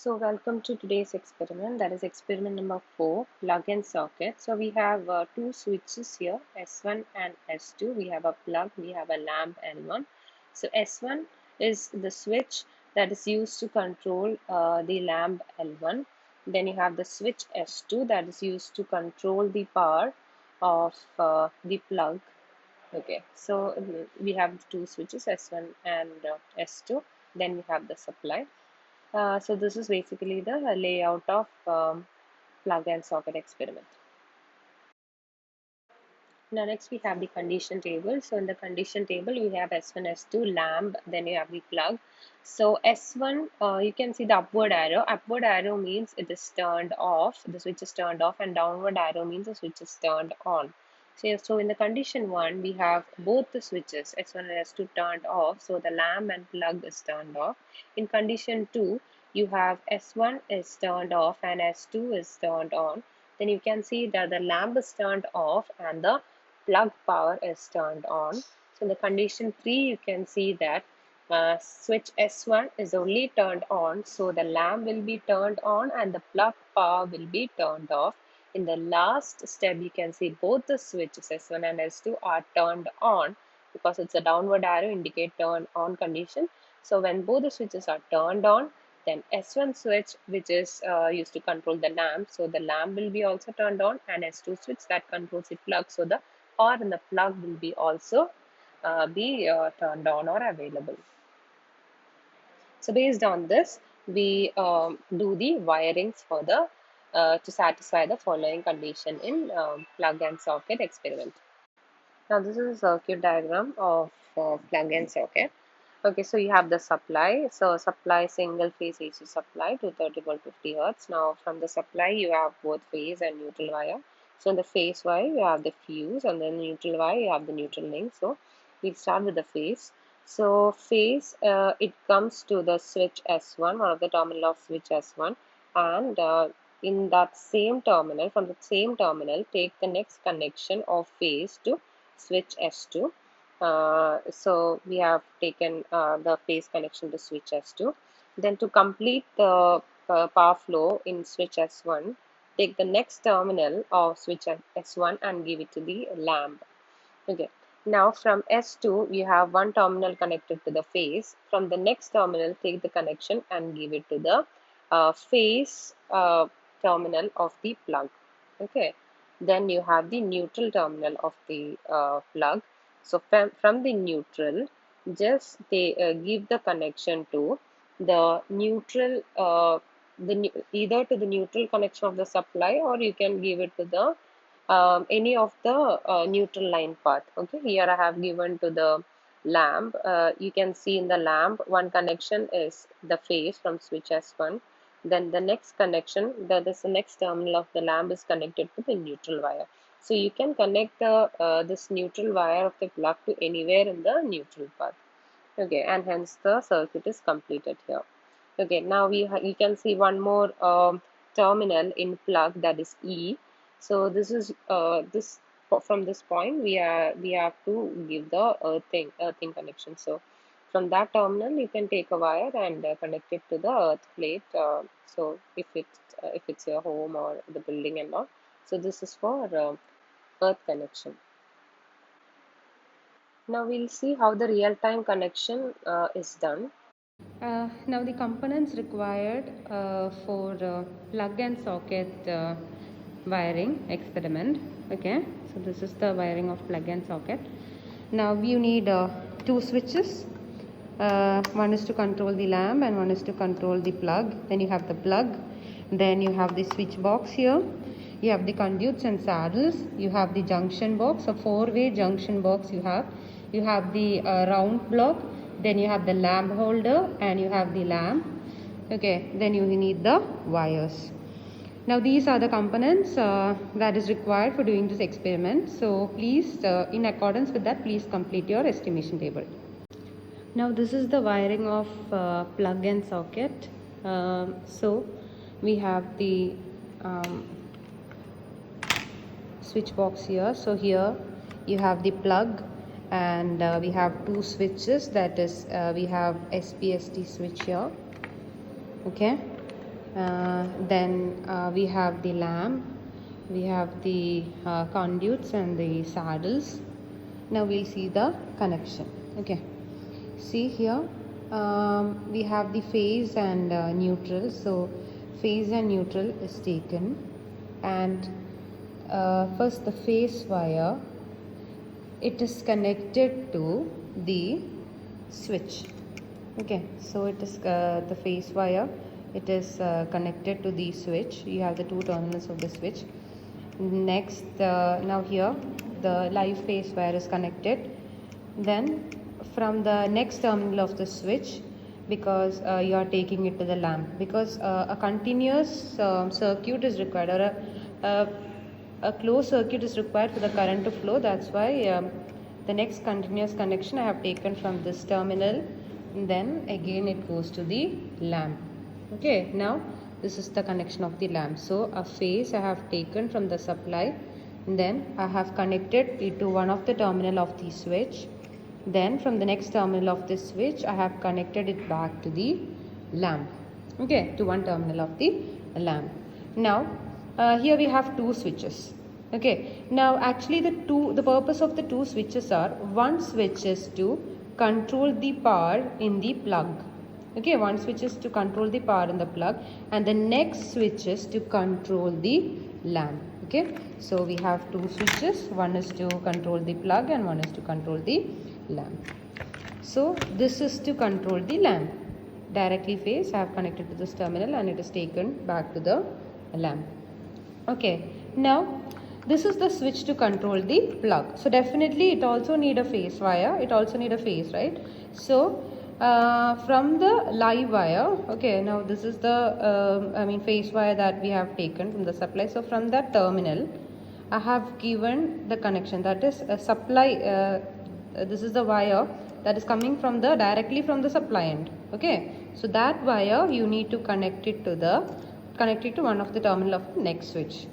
So welcome to today's experiment, that is experiment number 4, plug and socket. So we have two switches here, S1 and S2. We have a plug, we have a lamp L1. So S1 is the switch that is used to control the lamp L1. Then you have the switch S2 that is used to control the power of the plug. Okay, so we have two switches, S1 and S2. Then we have the supply. So this is basically the layout of plug and socket experiment. Now next we have the condition table. So in the condition table we have S1, S2, lamp, then you have the plug. So S1, you can see the upward arrow. Upward arrow means it is turned off, the switch is turned off, and downward arrow means the switch is turned on. So in the condition 1, we have both the switches S1 and S2 turned off, so the lamp and plug is turned off. In condition 2, you have S1 is turned off and S2 is turned on. Then you can see that the lamp is turned off and the plug power is turned on. So in the condition 3, you can see that switch S1 is only turned on, so the lamp will be turned on and the plug power will be turned off. In the last step, you can see both the switches S1 and S2 are turned on because it's a downward arrow indicate turn on condition. So when both the switches are turned on, then S1 switch, which is used to control the lamp, so the lamp will be also turned on, and S2 switch that controls the plug, so the power in the plug will be also be turned on or available. So based on this, we do the wirings for the to satisfy the following condition in plug and socket experiment. Now this is a circuit diagram of plug and socket. Okay, so you have the supply. So supply single phase AC supply 230 volt 50 hertz. Now from the supply you have both phase and neutral wire. So in the phase wire you have the fuse, and then neutral wire you have the neutral link. So we'll start with the phase. So phase, it comes to the switch S1, one of the terminal of switch S1, and in that same terminal, from the same terminal, take the next connection of phase to switch S2. So we have taken the phase connection to switch S2. Then to complete the power flow in switch S1, take the next terminal of switch S1 and give it to the lamp. Okay. Now from S2, you have one terminal connected to the phase. From the next terminal, take the connection and give it to the phase terminal of the plug. Okay. Then you have the neutral terminal of the plug. So from the neutral, just give the connection to the neutral, either to the neutral connection of the supply, or you can give it to the any of the neutral line path. Okay, here I have given to the lamp. You can see in the lamp one connection is the phase from switch S1. Then the next connection, that is the next terminal of the lamp, is connected to the neutral wire. So you can connect this neutral wire of the plug to anywhere in the neutral path. Okay, and hence the circuit is completed here. Okay, now you can see one more terminal in plug, that is E. So this is from this point we have to give the earthing connection. So from that terminal you can take a wire and connect it to the earth plate. So if it's your home or the building and all. So this is for earth connection. Now we'll see how the real-time connection is done. Now the components required for plug and socket wiring experiment. Okay, so this is the wiring of plug and socket. Now you need two switches. One is to control the lamp and one is to control the plug. Then you have the plug. Then you have the switch box here. You have the conduits and saddles. You have the junction box, a four-way junction box you have. You have the round block. Then you have the lamp holder and you have the lamp. Okay, then you need the wires. Now these are the components that is required for doing this experiment. So please, in accordance with that, please complete your estimation table. Now this is the wiring of plug and socket. So we have the switch box here. So here you have the plug, and we have two switches, that is we have SPST switch here. Okay, Then we have the lamp, we have the conduits and the saddles. Now we'll see the connection. Okay, see here, we have the phase and neutral. So phase and neutral is taken, and first the phase wire, it is connected to the switch. Okay, so it is the phase wire, it is connected to the switch. You have the two terminals of the switch. Next, now here the live phase wire is connected. Then from the next terminal of the switch, because you are taking it to the lamp, because a continuous circuit is required, or a closed circuit is required for the current to flow. That's why the next continuous connection I have taken from this terminal, and then again it goes to the lamp. Okay, now this is the connection of the lamp. So a phase I have taken from the supply, and then I have connected it to one of the terminal of the switch. Then from the next terminal of this switch, I have connected it back to the lamp. Okay, to one terminal of the lamp. Now here we have two switches. Okay, now actually the purpose of the two switches are, one switch is to control the power in the plug. Okay, one switch is to control the power in the plug, and the next switch is to control the lamp. Okay, so we have two switches, one is to control the plug and one is to control the lamp. So this is to control the lamp. Directly phase I have connected to this terminal, and it is taken back to the lamp. Okay, now this is the switch to control the plug. So definitely it also need a phase wire, it also need a phase, right? So from the live wire, okay, now this is the phase wire that we have taken from the supply. So from that terminal I have given the connection, that is a supply, this is the wire that is coming from the directly from the supply end. Okay, so that wire you need to connect it to one of the terminal of the next switch.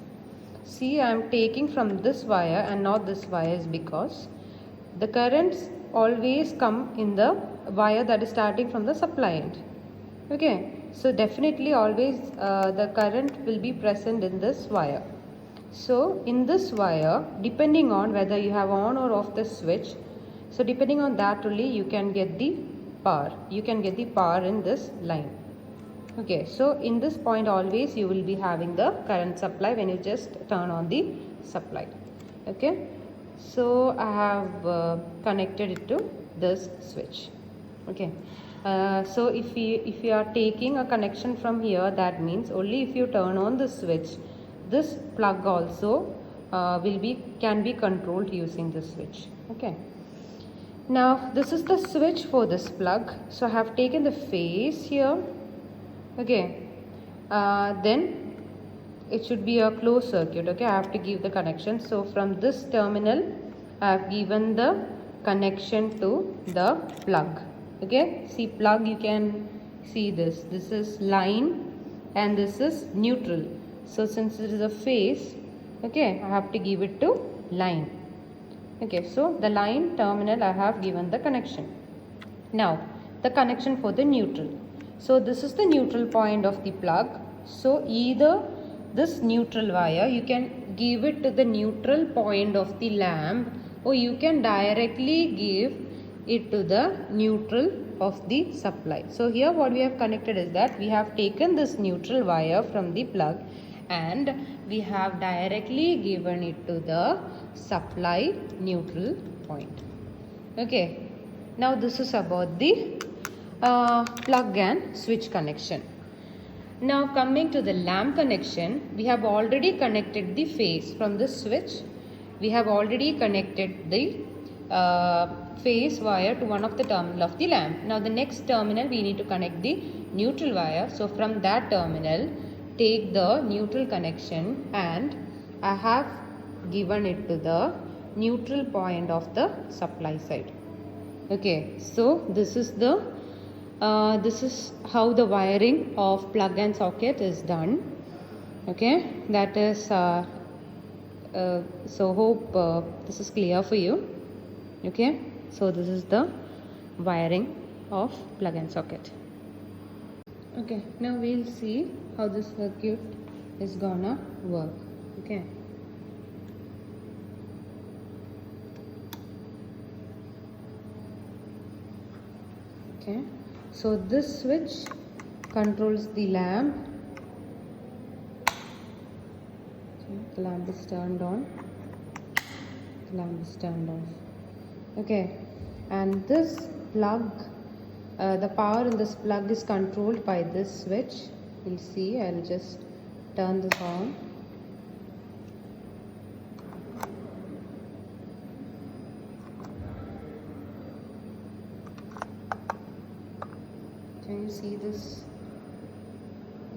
See, I am taking from this wire and not this wire, is because the currents always come in the wire that is starting from the supply end. Okay, so definitely always the current will be present in this wire. So in this wire, depending on whether you have on or off the switch, so depending on that only you can get the power. You can get the power in this line. Okay, so in this point always you will be having the current supply when you just turn on the supply. Okay, so I have connected it to this switch. Okay, so if you are taking a connection from here, that means only if you turn on the switch, this plug also can be controlled using this switch. Okay, now this is the switch for this plug. So I have taken the phase here. Okay, then it should be a closed circuit. Okay, I have to give the connection. So from this terminal I have given the connection to the plug. Okay, see plug, you can see this is line and this is neutral. So since it is a phase, okay, I have to give it to line. Okay, so the line terminal I have given the connection. Now the connection for the neutral. So this is the neutral point of the plug. So either this neutral wire, you can give it to the neutral point of the lamp, or you can directly give it to the neutral of the supply. So here what we have connected is that we have taken this neutral wire from the plug and we have directly given it to the supply neutral point. Okay, now this is about the plug and switch connection. Now coming to the lamp connection, we have already connected the phase from the switch. We have already connected the phase wire to one of the terminal of the lamp. Now the next terminal we need to connect the neutral wire. So from that terminal take the neutral connection and I have given it to the neutral point of the supply side. Okay, so this is how the wiring of plug and socket is done. Okay, that is so hope this is clear for you. Okay, so this is the wiring of plug and socket. Okay, now we'll see how this circuit is gonna work. Okay. Okay, so this switch controls the lamp. Okay, the lamp is turned on, the lamp is turned off. Okay, and this plug, the power in this plug is controlled by this switch. We'll see. I'll just turn this on. Can you see this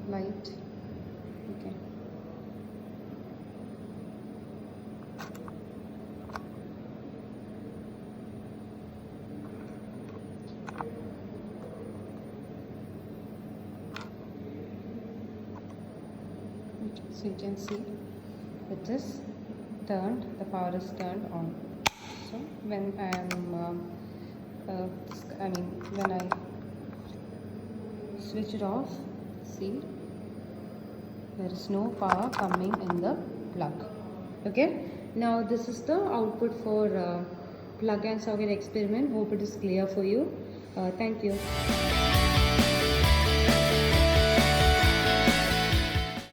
light? Okay. So you can see it is turned, the power is turned on. So when I am when I switch it off, see, there is no power coming in the plug. Okay, now this is the output for plug and socket experiment. Hope it is clear for you. Thank you.